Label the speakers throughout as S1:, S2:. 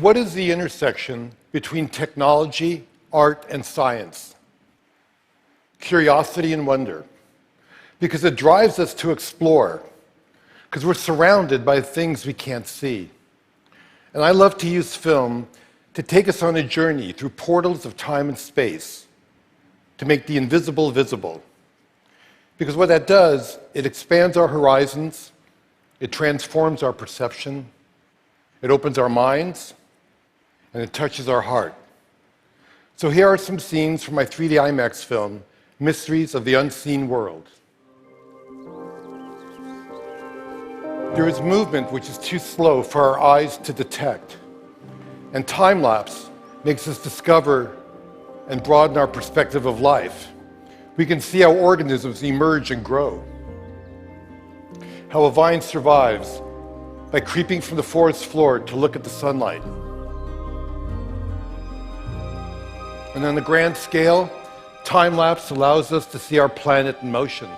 S1: What is the intersection between technology, art, and science? Curiosity and wonder. Because it drives us to explore, because we're surrounded by things we can't see. And I love to use film to take us on a journey through portals of time and space, to make the invisible visible. Because what that does, it expands our horizons, it transforms our perception, it opens our minds, and it touches our heart. So here are some scenes from my 3D IMAX film, Mysteries of the Unseen World. There is movement which is too slow for our eyes to detect. And time-lapse makes us discover and broaden our perspective of life. We can see how organisms emerge and grow. How a vine survives by creeping from the forest floor to look at the sunlight. And on the grand scale, time-lapse allows us to see our planet in motion.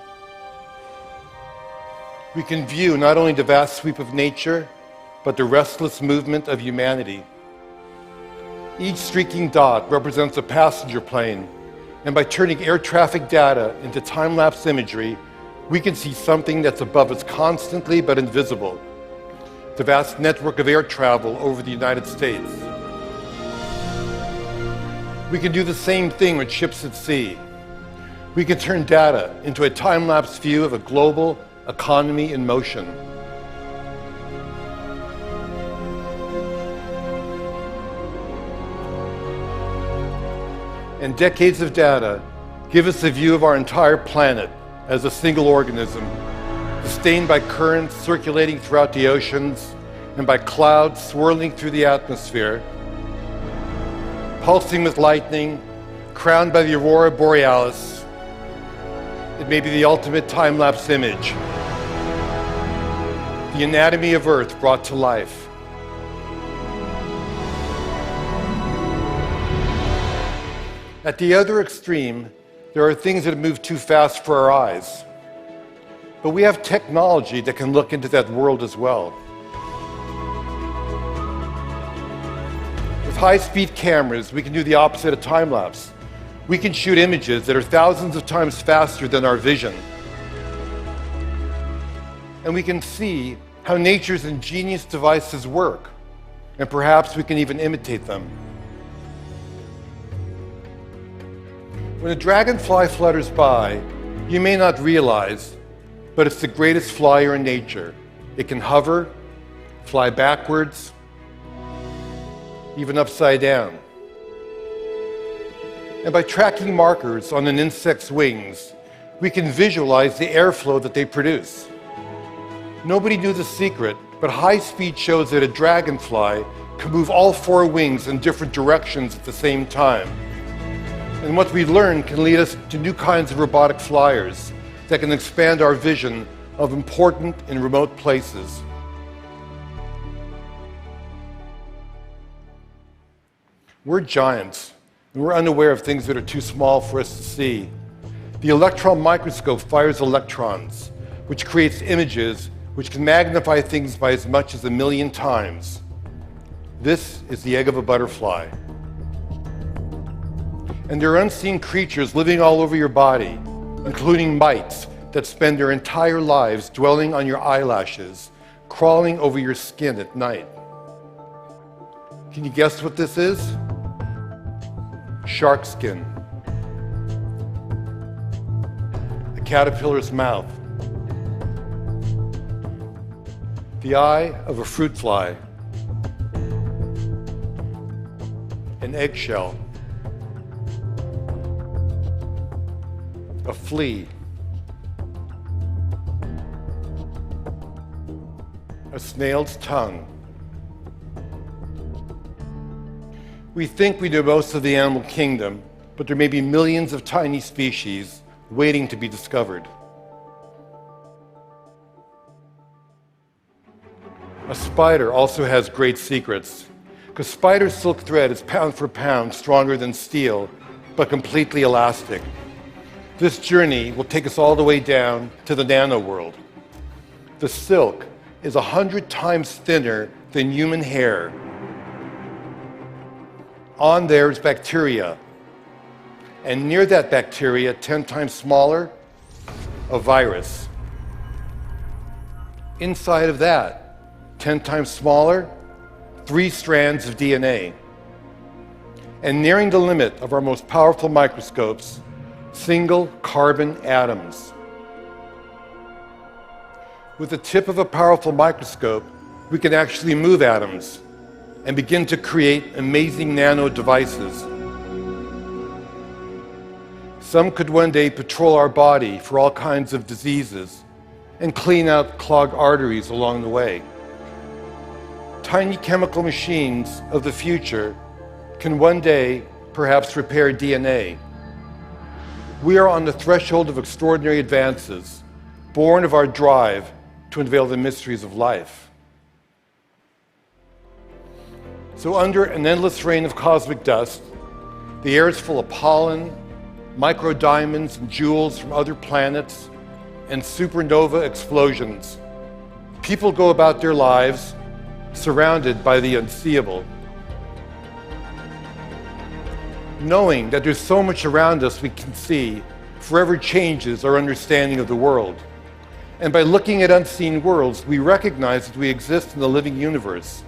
S1: We can view not only the vast sweep of nature, but the restless movement of humanity. Each streaking dot represents a passenger plane, and by turning air traffic data into time-lapse imagery, we can see something that's above us constantly but invisible. The vast network of air travel over the United States. We can do the same thing with ships at sea. We can turn data into a time-lapse view of a global economy in motion. And decades of data give us a view of our entire planet as a single organism, sustained by currents circulating throughout the oceans and by clouds swirling through the atmosphere, pulsing with lightning, crowned by the aurora borealis. It may be the ultimate time-lapse image. The anatomy of Earth brought to life. At the other extreme, there are things that move too fast for our eyes. But we have technology that can look into that world as well. With high-speed cameras, we can do the opposite of time-lapse. We can shoot images that are thousands of times faster than our vision. And we can see how nature's ingenious devices work, and perhaps we can even imitate them. When a dragonfly flutters by, you may not realize, but it's the greatest flyer in nature. It can hover, fly backwards, even upside down. And by tracking markers on an insect's wings, we can visualize the airflow that they produce. Nobody knew the secret, but high speed shows that a dragonfly can move all four wings in different directions at the same time. And what we learn can lead us to new kinds of robotic flyers that can expand our vision of important and remote places. We're giants, and we're unaware of things that are too small for us to see. The electron microscope fires electrons, which creates images which can magnify things by as much as 1,000,000 times. This is the egg of a butterfly. And there are unseen creatures living all over your body, including mites that spend their entire lives dwelling on your eyelashes, crawling over your skin at night. Can you guess what this is? Shark skin. A caterpillar's mouth. The eye of a fruit fly. An eggshell. A flea. A snail's tongue. We think we know most of the animal kingdom, but there may be millions of tiny species waiting to be discovered. A spider also has great secrets, because spider silk thread is pound for pound stronger than steel, but completely elastic. This journey will take us all the way down to the nano world. The silk is 100 times thinner than human hair, On there is bacteria. And near that bacteria, 10 times smaller, a virus. Inside of that, 10 times smaller, 3 strands of DNA. And nearing the limit of our most powerful microscopes, single carbon atoms. With the tip of a powerful microscope, we can actually move atoms and begin to create amazing nano devices. Some could one day patrol our body for all kinds of diseases and clean out clogged arteries along the way. Tiny chemical machines of the future can one day perhaps repair DNA. We are on the threshold of extraordinary advances, born of our drive to unveil the mysteries of life. So under an endless rain of cosmic dust, the air is full of pollen, microdiamonds and jewels from other planets, and supernova explosions. People go about their lives surrounded by the unseeable. Knowing that there's so much around us we can see forever changes our understanding of the world. And by looking at unseen worlds, we recognize that we exist in the living universe.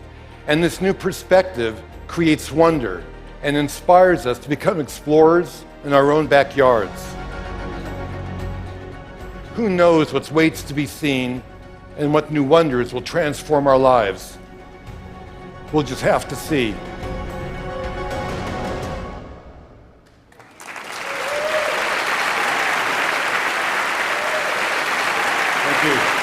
S1: And this new perspective creates wonder and inspires us to become explorers in our own backyards. Who knows what waits to be seen and what new wonders will transform our lives? We'll just have to see. Thank you.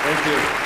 S1: Thank you.